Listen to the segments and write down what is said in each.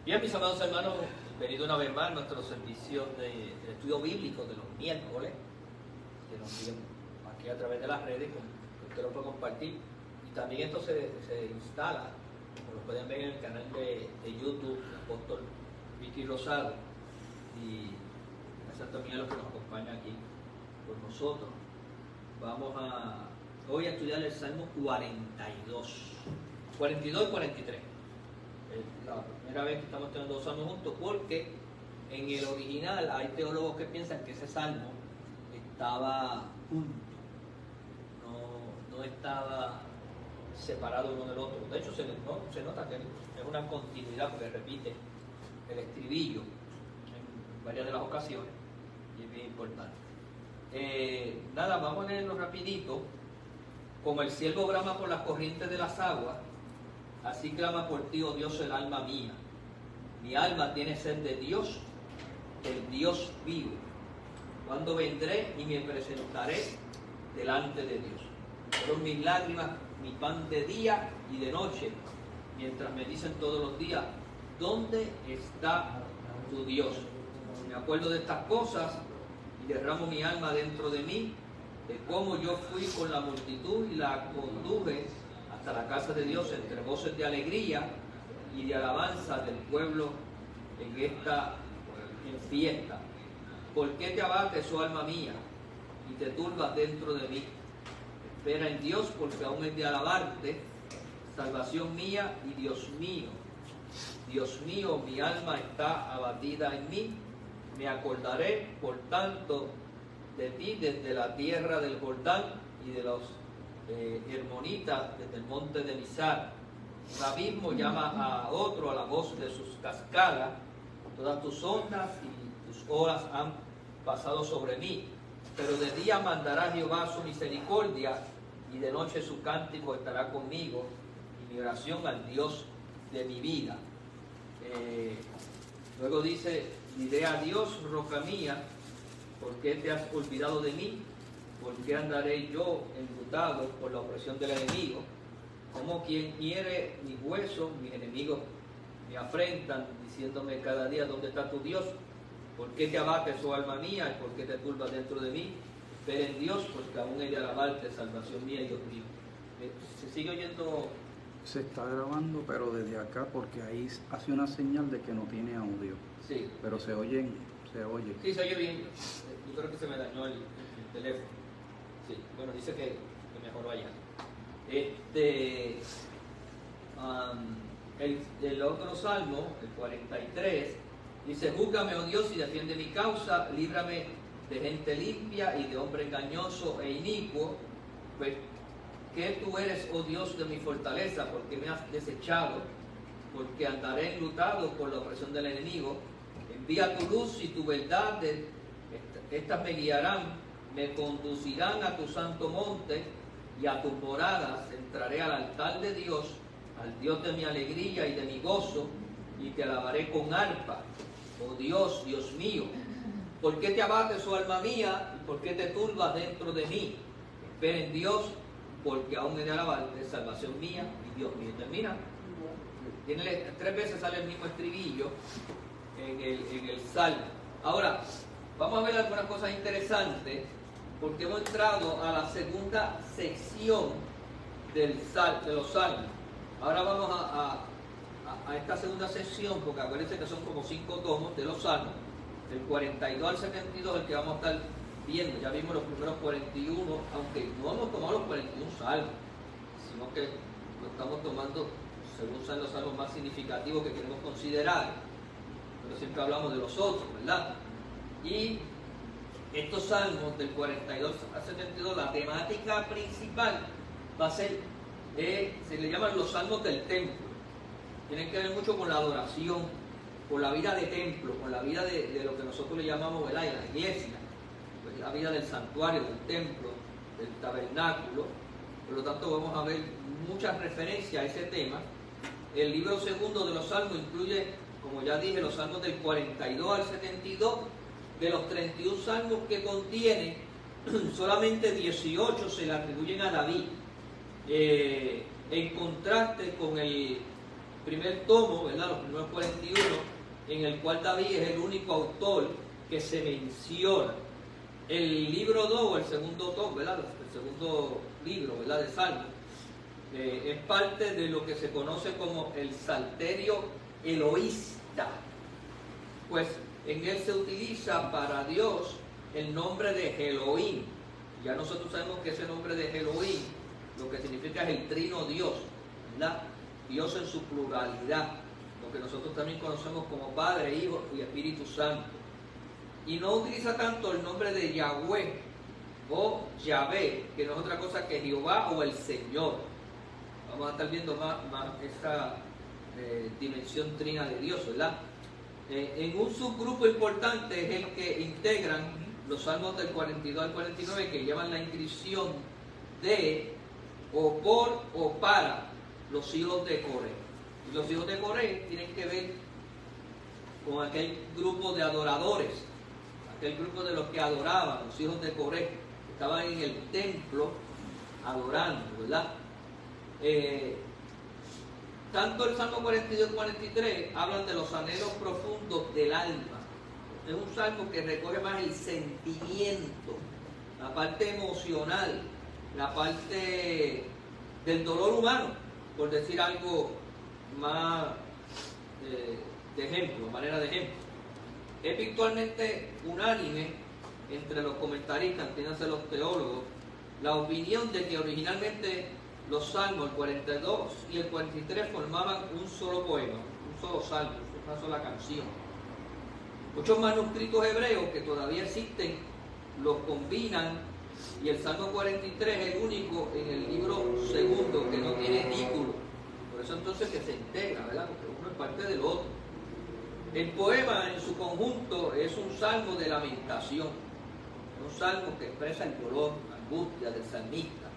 Bien, mis amados hermanos, bienvenido una vez más a nuestro servicio de estudio bíblico de los miércoles, que nos siguen aquí a través de las redes, que usted lo puede compartir. Y también esto se instala, como lo pueden ver en el canal de YouTube, el apóstol Vicky Rosado, y gracias también a los que nos acompañan aquí con nosotros. Vamos hoy a estudiar el Salmo 42 y 43. La primera vez que estamos teniendo dos salmos juntos, porque en el original hay teólogos que piensan que ese salmo estaba junto, no estaba separado uno del otro. De hecho, se nota que es una continuidad, porque repite el estribillo en varias de las ocasiones y es bien importante. Vamos a leerlo rapidito. Como el ciervo brama por las corrientes de las aguas, así clama por ti, oh Dios, el alma mía. Mi alma tiene sed de Dios, del Dios vivo. Cuando vendré y me presentaré delante de Dios. Fueron mis lágrimas, mi pan de día y de noche, mientras me dicen todos los días, ¿dónde está tu Dios? Me acuerdo de estas cosas y derramo mi alma dentro de mí, de cómo yo fui con la multitud y la conduje hasta la casa de Dios entre voces de alegría y de alabanza del pueblo en fiesta. ¿Por qué te abates, oh alma mía, y te turbas dentro de mí? Espera en Dios, porque aún es de alabarte, salvación mía y Dios mío. Dios mío, mi alma está abatida en mí, me acordaré, por tanto, de ti desde la tierra del Jordán y de los hermonitas desde el monte de Mizar. Un abismo llama a otro a la voz de sus cascadas. Todas tus ondas y tus olas han pasado sobre mí. Pero de día mandará Jehová su misericordia y de noche su cántico estará conmigo y mi oración al Dios de mi vida. Luego dice, diré a Dios, roca mía, ¿por qué te has olvidado de mí? ¿Por qué andaré yo enlutado por la opresión del enemigo? Como quien hiere mis huesos, mis enemigos me afrentan, diciéndome cada día, ¿dónde está tu Dios? ¿Por qué te abates, oh alma mía, y por qué te turbas dentro de mí? Espera en Dios, porque aún he de alabarte, salvación mía y Dios mío. ¿Se sigue oyendo? Se está grabando, pero desde acá, porque ahí hace una señal de que no tiene audio. Sí. Pero se oye. Sí, se oye bien. Yo creo que se me dañó el teléfono. Sí, bueno, dice que mejoró allá. El otro salmo, el 43, dice, júzgame, oh Dios, y defiende mi causa, líbrame de gente limpia y de hombre engañoso e inicuo, pues que tú eres, oh Dios, de mi fortaleza, porque me has desechado, porque andaré enlutado por la opresión del enemigo. Envía tu luz y tu verdad, estas me guiarán, me conducirán a tu santo monte y a tus moradas. Entraré al altar de Dios, al Dios de mi alegría y de mi gozo, y te alabaré con arpa. Oh Dios, Dios mío, ¿por qué te abates, oh alma mía, y por qué te turbas dentro de mí? Espera en Dios, porque aún he de alabarte, salvación mía y Dios mío. Termina. Tres veces sale el mismo estribillo en el salmo. Ahora, vamos a ver algunas cosas interesantes, porque hemos entrado a la segunda sección de los salmos. Ahora vamos a esta segunda sección, porque acuérdense que son como 5 tomos de los salmos, del 42 al 72, el que vamos a estar viendo. Ya vimos los primeros 41, aunque no hemos tomado los 41 salmos, sino que lo estamos tomando según son los salmos más significativos que queremos considerar, pero siempre hablamos de los otros, ¿verdad? Y estos salmos del 42 al 72, la temática principal va a ser, se le llaman los salmos del templo. Tienen que ver mucho con la adoración, con la vida de templo, con la vida de lo que nosotros le llamamos, ¿verdad?, en la iglesia, pues la vida del santuario, del templo, del tabernáculo. Por lo tanto, vamos a ver muchas referencias a ese tema. El libro segundo de los salmos incluye, como ya dije, los salmos del 42 al 72. De los 31 salmos que contiene, solamente 18 se le atribuyen a David, en contraste con primer tomo, ¿verdad? Los primeros 41, en el cual David es el único autor que se menciona. El libro 2, o el segundo tomo, ¿verdad? El segundo libro, ¿verdad? De Salmos, es parte de lo que se conoce como el Salterio Eloísta. Pues en él se utiliza para Dios el nombre de Elohim. Ya nosotros sabemos que ese nombre de Elohim lo que significa es el trino Dios, ¿verdad? Dios en su pluralidad, lo que nosotros también conocemos como Padre, Hijo y Espíritu Santo. Y no utiliza tanto el nombre de Yahweh o Yahvé, que no es otra cosa que Jehová o el Señor. Vamos a estar viendo más esta dimensión trina de Dios, ¿verdad? En un subgrupo importante es el que integran los salmos del 42 al 49, que llevan la inscripción de o por o para los hijos de Coré. Y los hijos de Coré tienen que ver con aquel grupo de adoradores, aquel grupo de los que adoraban, los hijos de Coré, que estaban en el templo adorando, ¿verdad? Tanto el Salmo 42 y 43 hablan de los anhelos profundos del alma. Es un salmo que recoge más el sentimiento, la parte emocional, la parte del dolor humano, por decir algo más de ejemplo, manera de ejemplo. Es virtualmente unánime entre los comentaristas, entiéndanse los teólogos, la opinión de que originalmente los salmos, el 42 y el 43, formaban un solo poema, un solo salmo, una sola canción. Muchos manuscritos hebreos que todavía existen los combinan, y el Salmo 43 es el único en el libro segundo que no tiene título. Por eso entonces que se integra, ¿verdad? Porque uno es parte del otro. El poema en su conjunto es un salmo de lamentación, un salmo que expresa el dolor, la angustia del salmista.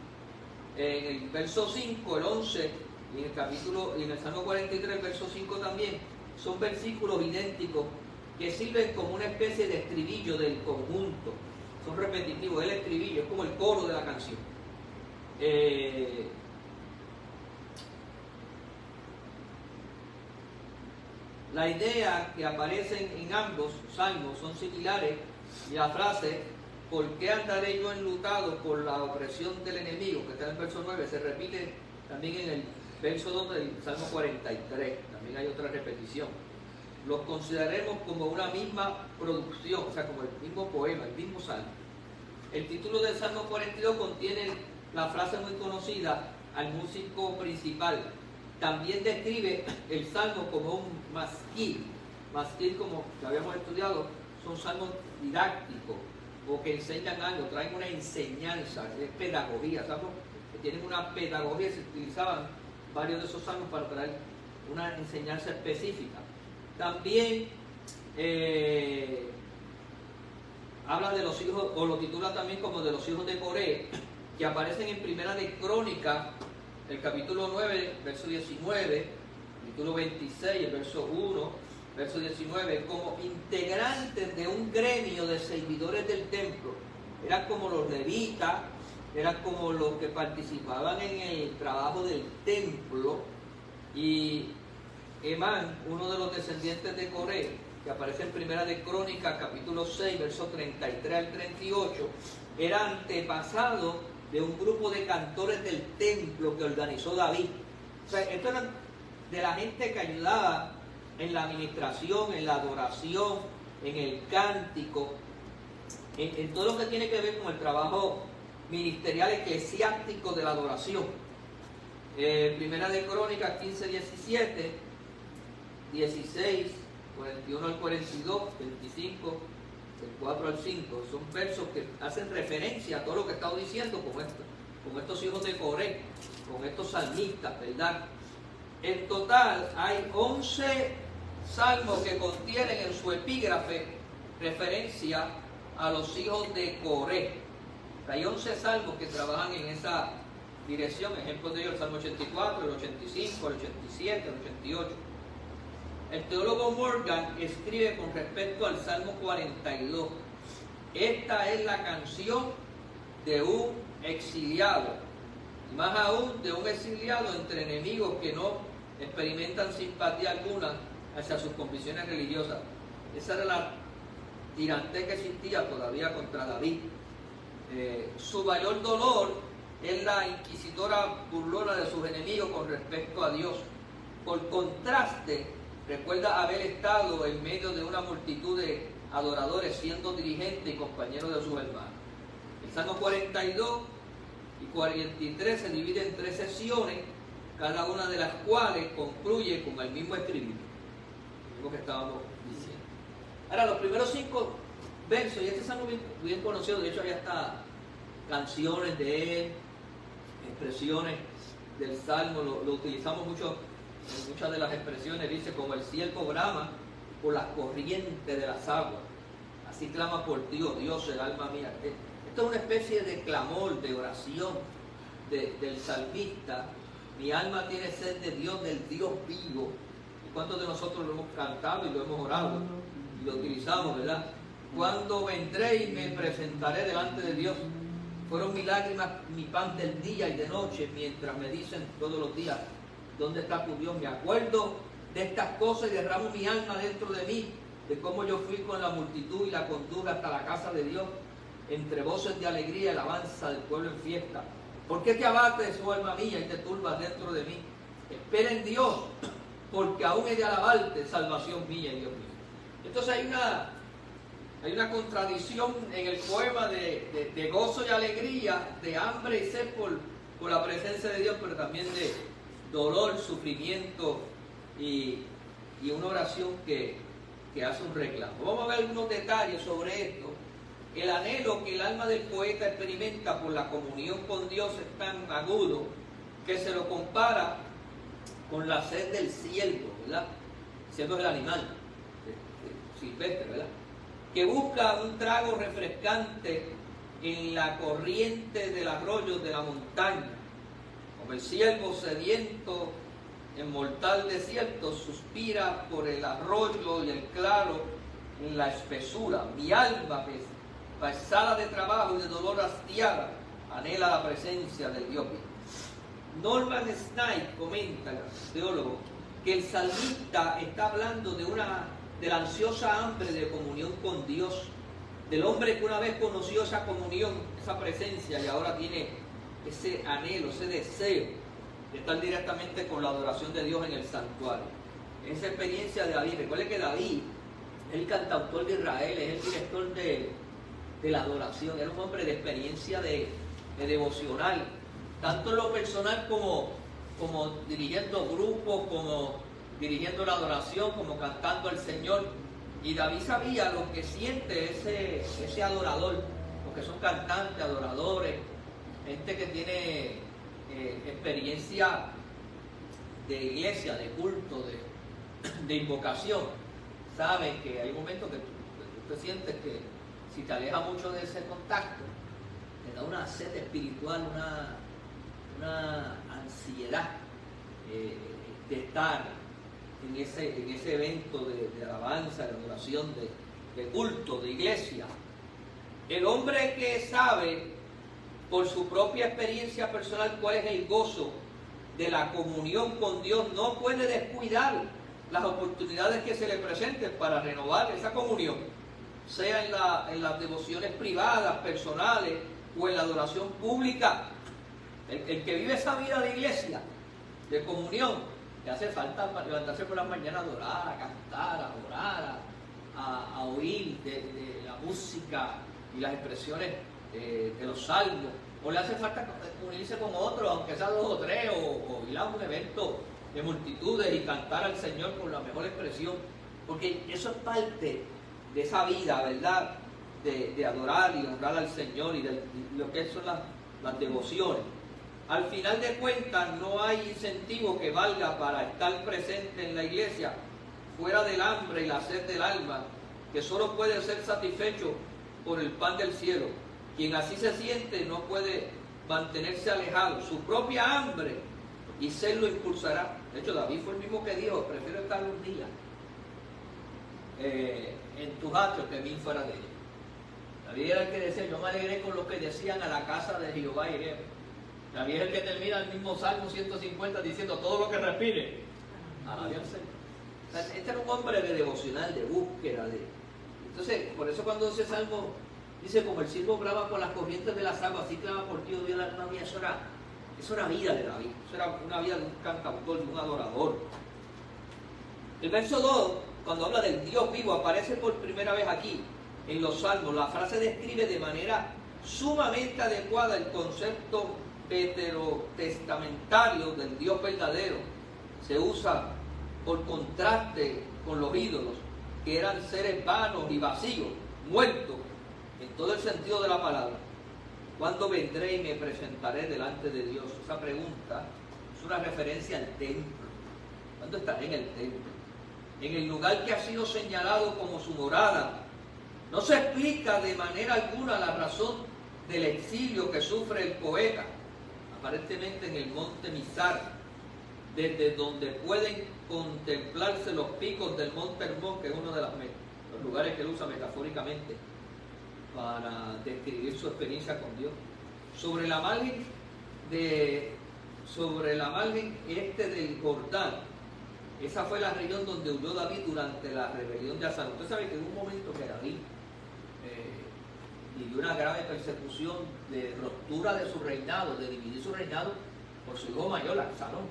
En el verso 5, el 11, y en el capítulo, y en el Salmo 43, el verso 5 también, son versículos idénticos que sirven como una especie de estribillo del conjunto. Son repetitivos, el estribillo es como el coro de la canción. La idea que aparecen en ambos salmos son similares, y la frase ¿por qué andaré yo enlutado por la opresión del enemigo?, que está en el verso 9, se repite también en el verso 2 del Salmo 43, también hay otra repetición. Los consideraremos como una misma producción, o sea, como el mismo poema, el mismo salmo. El título del Salmo 42 contiene la frase muy conocida, al músico principal. También describe el salmo como un masquil. Masquil, como que habíamos estudiado, son salmos didácticos o que enseñan algo, traen una enseñanza, es pedagogía, salmos que tienen una pedagogía, se utilizaban varios de esos salmos para traer una enseñanza específica. También habla de los hijos, o lo titula también como de los hijos de Coré, que aparecen en Primera de Crónicas, el capítulo 9, verso 19, capítulo 26, el verso 1, verso 19, como integrantes de un gremio de servidores del templo. Eran como los levitas, eran como los que participaban en el trabajo del templo, y Emán, uno de los descendientes de Coré, que aparece en Primera de Crónicas, capítulo 6, versos 33 al 38, era antepasado de un grupo de cantores del templo que organizó David. O sea, esto era de la gente que ayudaba en la administración, en la adoración, en el cántico, en todo lo que tiene que ver con el trabajo ministerial eclesiástico de la adoración. Primera de Crónicas 15, 17, 16, 41 al 42, 25, del 4 al 5, son versos que hacen referencia a todo lo que he estado diciendo con estos hijos de Coré, con estos salmistas, ¿verdad? En total hay 11 salmos que contienen en su epígrafe referencia a los hijos de Coré. Hay 11 salmos que trabajan en esa dirección, ejemplos de ellos el Salmo 84, el 85, el 87, el 88. El teólogo Morgan escribe con respecto al Salmo 42: esta es la canción de un exiliado, y más aún de un exiliado entre enemigos que no experimentan simpatía alguna hacia sus convicciones religiosas. Esa era la tirantez que existía todavía contra David. Su mayor dolor es la inquisidora burlona de sus enemigos con respecto a Dios. Por contraste, recuerda haber estado en medio de una multitud de adoradores, siendo dirigente y compañero de sus hermanos. El Salmo 42 y 43 se divide en 3 secciones, cada una de las cuales concluye con el mismo estribillo, lo que estábamos diciendo. Ahora, los primeros 5 versos, y este salmo bien conocido, de hecho hay hasta canciones de él, expresiones del salmo, lo utilizamos mucho en muchas de las expresiones. Dice: como el ciervo brama por las corrientes de las aguas, así clama por Dios, Dios, el alma mía. Esto es una especie de clamor, de oración del salmista. Mi alma tiene sed de Dios, del Dios vivo. ¿Y cuántos de nosotros lo hemos cantado y lo hemos orado y lo utilizamos, verdad? Cuando vendré y me presentaré delante de Dios. Fueron mis lágrimas mi pan del día y de noche, mientras me dicen todos los días: ¿dónde está tu Dios? Me acuerdo de estas cosas y derramo mi alma dentro de mí, de cómo yo fui con la multitud y la conduje hasta la casa de Dios, entre voces de alegría y alabanza del pueblo en fiesta. ¿Por qué te abates, oh alma mía, y te turbas dentro de mí? Espera en Dios, porque aún he de alabarte, salvación mía y Dios mío. Entonces hay una contradicción en el poema de gozo y alegría, de hambre y sed por la presencia de Dios, pero también de dolor, sufrimiento y una oración que hace un reclamo. Vamos a ver algunos detalles sobre esto. El anhelo que el alma del poeta experimenta por la comunión con Dios es tan agudo que se lo compara con la sed del ciervo, ¿verdad? El ciervo es el animal silvestre, ¿verdad? Que busca un trago refrescante en la corriente del arroyo de la montaña. Como el ciervo sediento en mortal desierto suspira por el arroyo y el claro en la espesura. Mi alma, pesada de trabajo y de dolor hastiada, anhela la presencia del Dios vivo. Norman Snight comenta, el teólogo, que el salmista está hablando de la ansiosa hambre de comunión con Dios, del hombre que una vez conoció esa comunión, esa presencia, y ahora tiene ese anhelo, ese deseo de estar directamente con la adoración de Dios en el santuario. Esa experiencia de David. Recuerde que David es el cantautor de Israel, es el director de la adoración, era un hombre de experiencia de devocional, tanto en lo personal como dirigiendo grupos, como dirigiendo la adoración, como cantando al Señor. Y David sabía lo que siente ese adorador, los que son cantantes, adoradores, gente que tiene experiencia de iglesia, de culto, de invocación. Saben que hay momentos que tú te sientes que si te alejas mucho de ese contacto, te da una sed espiritual, una ansiedad de estar en ese evento de alabanza, de adoración, de culto, de iglesia. El hombre que sabe por su propia experiencia personal cuál es el gozo de la comunión con Dios no puede descuidar las oportunidades que se le presenten para renovar esa comunión, sea en las devociones privadas, personales o en la adoración pública. El que vive esa vida de iglesia, de comunión, le hace falta levantarse por la mañana a adorar, a cantar, a orar, a oír de la música y las expresiones de los salmos, o le hace falta unirse con otros, aunque sea 2 o 3, o ir a un evento de multitudes y cantar al Señor con la mejor expresión, porque eso es parte de esa vida, ¿verdad?, de adorar y honrar al Señor y de lo que son las devociones. Al final de cuentas, no hay incentivo que valga para estar presente en la iglesia fuera del hambre y la sed del alma, que solo puede ser satisfecho por el pan del cielo. Quien así se siente no puede mantenerse alejado. Su propia hambre y sed lo impulsará. De hecho, David fue el mismo que dijo: prefiero estar un día en tus atrios que mil fuera de ellos. David era el que decía: yo me alegré con lo que decían, a la casa de Jehová iré. David es el que termina el mismo Salmo 150 diciendo: todo lo que respire, Alabe al Señor. O sea, este era un hombre de devocional, de búsqueda. Entonces, por eso cuando ese salmo dice, como el siervo brama por las corrientes de las aguas, así clama por ti, oh Dios, la alma mía. Eso era vida de David. Eso era una vida de un cantautor, de un adorador. El verso 2, cuando habla del Dios vivo, aparece por primera vez aquí, en los salmos. La frase describe de manera sumamente adecuada el concepto heterotestamentario del Dios verdadero. Se usa por contraste con los ídolos, que eran seres vanos y vacíos, muertos, en todo el sentido de la palabra. ¿Cuándo vendré y me presentaré delante de Dios? Esa pregunta es una referencia al templo. ¿Cuándo estaré en el templo? En el lugar que ha sido señalado como su morada. No se explica de manera alguna la razón del exilio que sufre el poeta, aparentemente en el monte Mizar, desde donde pueden contemplarse los picos del monte Hermón, que es uno de los lugares que él usa metafóricamente para describir su experiencia con Dios. Sobre la margen del Jordán, esa fue la región donde huyó David durante la rebelión de Absalón. Usted sabe que en un momento que David vivió una grave persecución de ruptura de su reinado, de dividir su reinado por su hijo mayor, Absalón.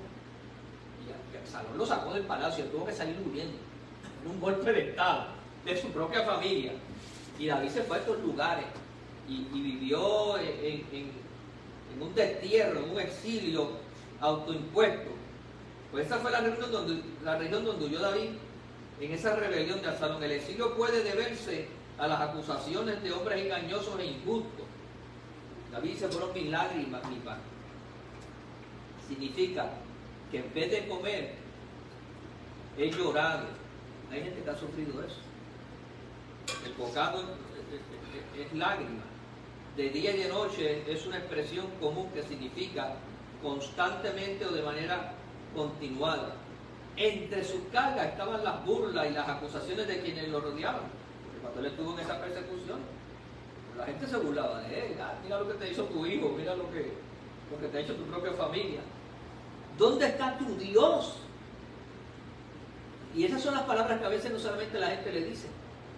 Y Absalón lo sacó del palacio, tuvo que salir huyendo en un golpe de estado de su propia familia. Y David se fue a estos lugares y vivió en un destierro, en un exilio autoimpuesto. Pues esa fue la región donde huyó David en esa rebelión de Absalón. El exilio puede deberse a las acusaciones de hombres engañosos e injustos. David dice, fueron mis lágrimas, mi pan. Significa que en vez de comer, he llorado. Hay gente que ha sufrido eso. El bocado es lágrima. De día y de noche es una expresión común que significa constantemente o de manera continuada. Entre sus cargas estaban las burlas y las acusaciones de quienes lo rodeaban. Porque cuando él estuvo en esa persecución, la gente se burlaba de él. Mira lo que te hizo tu hijo, mira lo que te ha hecho tu propia familia. ¿Dónde está tu Dios? Y esas son las palabras que a veces no solamente la gente le dice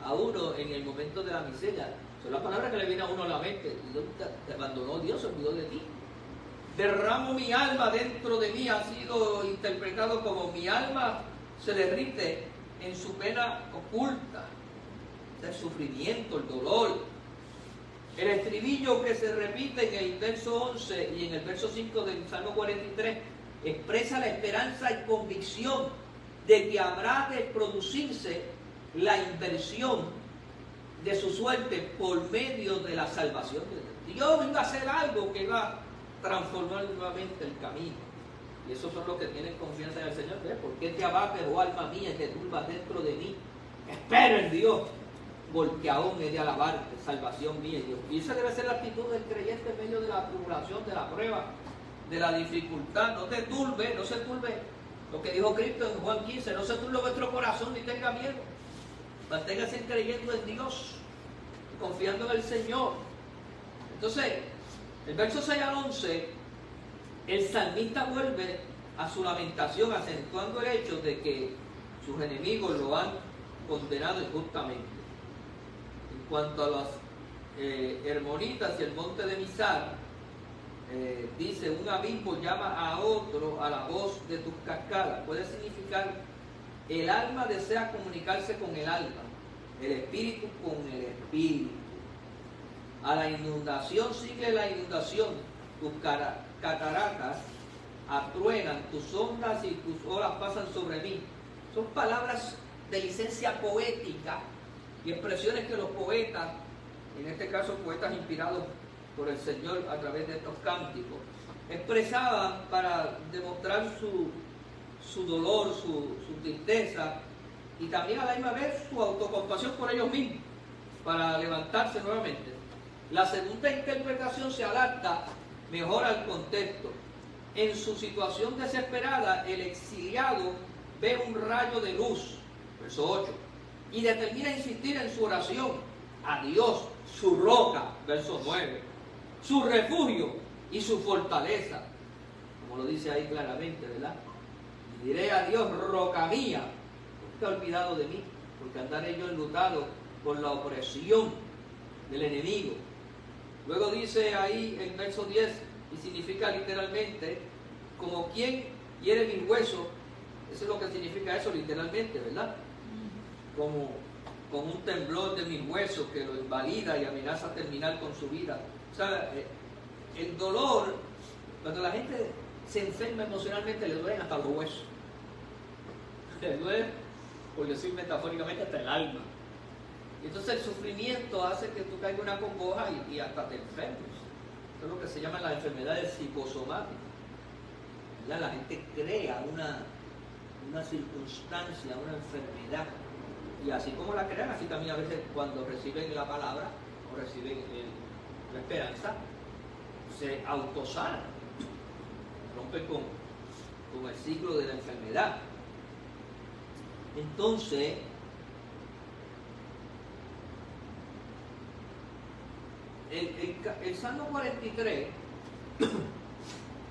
a uno en el momento de la miseria, son las palabras que le vienen a uno a la mente. Te abandonó Dios, se olvidó de ti. Derramo mi alma dentro de mí, ha sido interpretado como mi alma se derrite en su pena oculta, el sufrimiento, el dolor. El estribillo que se repite en el verso 11 y en el verso 5 del Salmo 43 expresa la esperanza y convicción de que habrá de producirse la inversión de su suerte por medio de la salvación de Dios. Dios iba a hacer algo que va a transformar nuevamente el camino. Y esos son los que tienen confianza en el Señor. ¿Por qué te abates, oh alma mía, y te turbas dentro de mí? Espero en Dios, porque aún he de alabarte, salvación mía, Dios. Y esa debe ser la actitud del creyente en medio de la tribulación, de la prueba, de la dificultad. No te turbe, no se turbe. Lo que dijo Cristo en Juan 15, no se turbe vuestro corazón ni tenga miedo. Manténgase creyendo en Dios, confiando en el Señor. Entonces, el verso 6 al 11, el salmista vuelve a su lamentación, acentuando el hecho de que sus enemigos lo han condenado injustamente. En cuanto a las hermonitas y el monte de Mizar, dice, un abismo llama a otro a la voz de tus cascadas. Puede significar, el alma desea comunicarse con el alma, el espíritu con el espíritu. A la inundación sigue la inundación, tus cataratas atruenan, tus ondas y tus olas pasan sobre mí. Son palabras de licencia poética y expresiones que los poetas, en este caso poetas inspirados por el Señor a través de estos cánticos, expresaban para demostrar su dolor, su tristeza, y también a la misma vez su autocompasión por ellos mismos, para levantarse nuevamente. La segunda interpretación se adapta mejor al contexto. En su situación desesperada, el exiliado ve un rayo de luz, verso 8, y determina insistir en su oración a Dios, su roca, verso 9, su refugio y su fortaleza, como lo dice ahí claramente, ¿verdad? Y diré a Dios, roca mía, ¿por qué te has olvidado de mí? Porque andaré yo enlutado por la opresión del enemigo. Luego dice ahí en verso 10, y significa literalmente, como quien hiere mis huesos. Eso es lo que significa eso literalmente, ¿verdad? Como un temblor de mis huesos que lo invalida y amenaza terminar con su vida. O sea, el dolor, cuando la gente se enferma emocionalmente, le duelen hasta los huesos. Le duele, por decir metafóricamente, hasta el alma. Entonces el sufrimiento hace que tú caigas una congoja y hasta te enfermes. Eso es lo que se llaman las enfermedades psicosomáticas. ¿Verdad? La gente crea una circunstancia, una enfermedad. Y así como la crean, así también a veces cuando reciben la palabra o reciben la esperanza, se autosanan, rompen con el ciclo de la enfermedad. Entonces, el Salmo 43,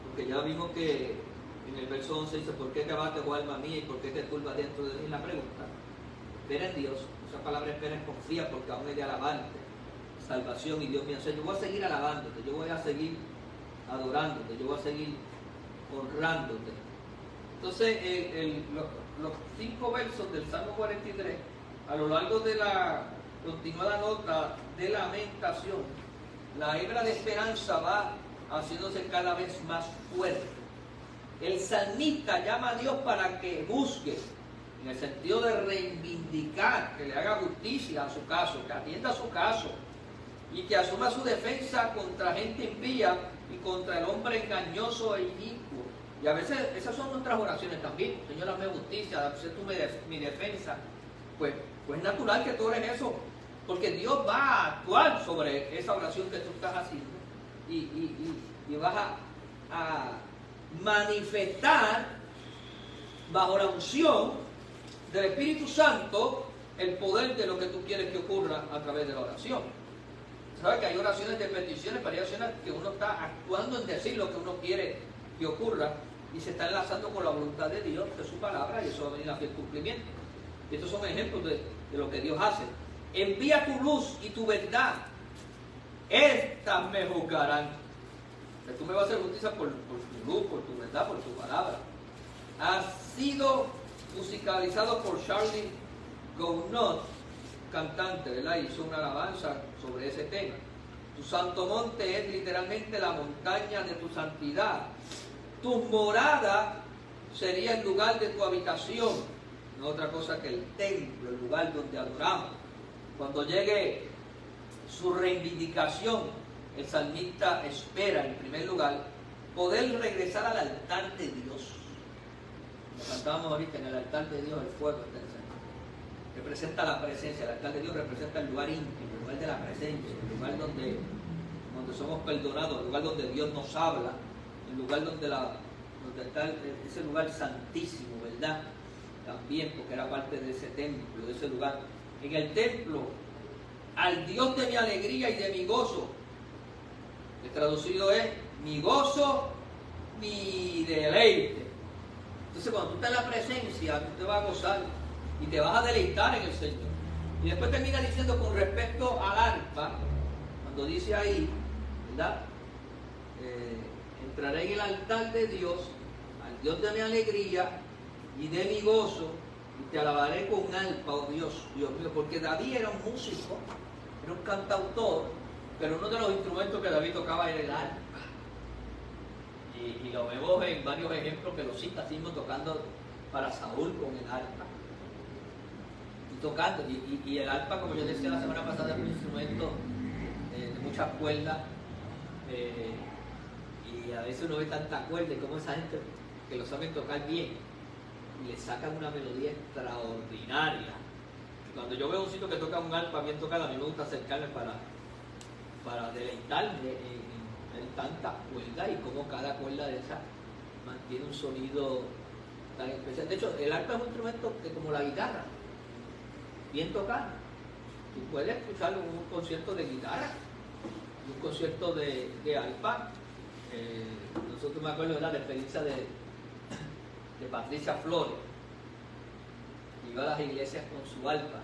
porque ya vimos que en el verso 11 dice, ¿por qué te abates, oh alma mía, y por qué te turbas dentro de mí? La pregunta. Espera en Dios, esa palabra espera es confía, porque aún he de alabarte, salvación y Dios mío. O sea, yo voy a seguir alabándote, yo voy a seguir adorándote, yo voy a seguir honrándote. Entonces, los 5 versos del Salmo 43, a lo largo de la continuada nota de lamentación, la hebra de esperanza va haciéndose cada vez más fuerte. El salmista llama a Dios para que busque, en el sentido de reivindicar, que le haga justicia a su caso, que atienda a su caso y que asuma su defensa contra gente impía y contra el hombre engañoso e inicuo. Y a veces esas son nuestras oraciones también. Señor, hazme justicia, sé tú mi defensa. Pues es natural que tú ores eso, porque Dios va a actuar sobre esa oración que tú estás haciendo y vas a manifestar bajo la unción del Espíritu Santo el poder de lo que tú quieres que ocurra a través de la oración. ¿Sabes que hay oraciones de peticiones, pero hay oraciones que uno está actuando en decir lo que uno quiere que ocurra y se está enlazando con la voluntad de Dios, de su palabra, y eso va a venir a fiel cumplimiento? Y estos son ejemplos de lo que Dios hace. Envía tu luz y tu verdad, estas me juzgarán. Que tú me vas a hacer justicia por tu luz, por tu verdad, por tu palabra. Ha sido musicalizado por Charlie Gounod, cantante, ¿verdad? Hizo una alabanza sobre ese tema. Tu santo monte es literalmente la montaña de tu santidad. Tu morada sería el lugar de tu habitación, no otra cosa que el templo, el lugar donde adoramos. Cuando llegue su reivindicación, el salmista espera, en primer lugar, poder regresar al altar de Dios. Lo cantábamos ahorita, en el altar de Dios el fuego está encendido. Representa la presencia, el altar de Dios representa el lugar íntimo, el lugar de la presencia, el lugar donde somos perdonados, el lugar donde Dios nos habla, el lugar donde está ese lugar santísimo, ¿verdad? También, porque era parte de ese templo, de ese lugar. En el templo, al Dios de mi alegría y de mi gozo, el traducido es mi gozo, mi deleite. Entonces, cuando tú estás en la presencia, tú te vas a gozar y te vas a deleitar en el Señor. Y después termina diciendo con respecto al arpa, cuando dice ahí, ¿verdad? Entraré en el altar de Dios, al Dios de mi alegría y de mi gozo, y te alabaré con arpa, oh Dios, Dios mío, porque David era un músico, era un cantautor, pero uno de los instrumentos que David tocaba era el arpa. Y lo vemos en varios ejemplos que lo cita así mismo, tocando para Saúl con el arpa. Y tocando, y el arpa, como yo decía la semana pasada, es un instrumento de muchas cuerdas, y a veces uno ve tanta cuerda y como esa gente que lo saben tocar bien y le sacan una melodía extraordinaria. Y cuando yo veo un sitio que toca un arpa bien tocado, a mí me gusta acercarme para deleitarme en tantas cuerdas y como cada cuerda de esas mantiene un sonido tan especial. De hecho, el arpa es un instrumento que, como la guitarra, bien tocado. Tú puedes escuchar un concierto de guitarra, un concierto de arpa. Nosotros me acuerdo de la experiencia de de Patricia Flores, iba a las iglesias con su arpa,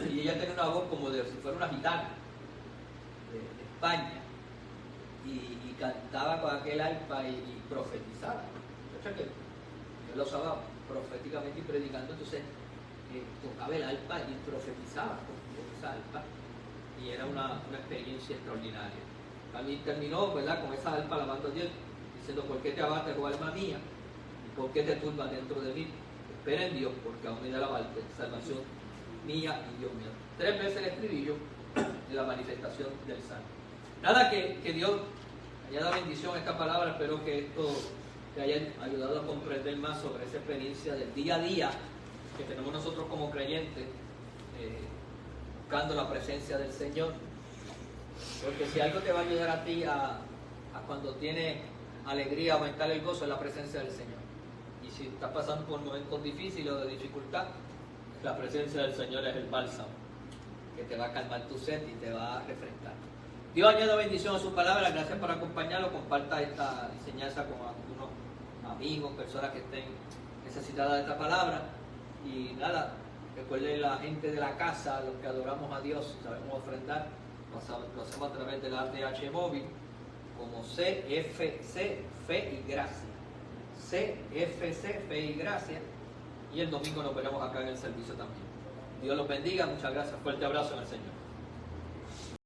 y ella tenía una voz como de si fuera una gitana de España, y cantaba con aquel arpa y profetizaba. O sea que yo lo usaba proféticamente y predicando, entonces tocaba el arpa y profetizaba con esa arpa, y era una experiencia extraordinaria. También terminó, ¿verdad?, con esa arpa alabando a Dios, diciendo: ¿por qué te abates, oh alma mía? ¿Y por qué te turbas dentro de mí? Espera en Dios, porque aún me da alabarte, salvación mía y Dios mío. 3 veces el estribillo de la manifestación del Salmo. Nada, que Dios haya dado bendición a esta palabra. Espero que esto te haya ayudado a comprender más sobre esa experiencia del día a día que tenemos nosotros como creyentes, buscando la presencia del Señor. Porque si algo te va a ayudar a ti a cuando tienes alegría, aumentar el gozo, es la presencia del Señor. Y si estás pasando por momentos difíciles o de dificultad, la presencia del Señor es el bálsamo que te va a calmar tu sed y te va a refrescar. Dios añada bendición a su palabra. Gracias por acompañarlo. Comparta esta enseñanza con algunos amigos, personas que estén necesitadas de esta palabra. Y nada, recuerden, la gente de la casa, los que adoramos a Dios, sabemos ofrendar, lo hacemos a través de la ATH móvil, como CFC Fe y Gracia. CFC Fe y Gracia. Y el domingo nos veremos acá en el servicio también. Dios los bendiga. Muchas gracias. Fuerte abrazo en el Señor.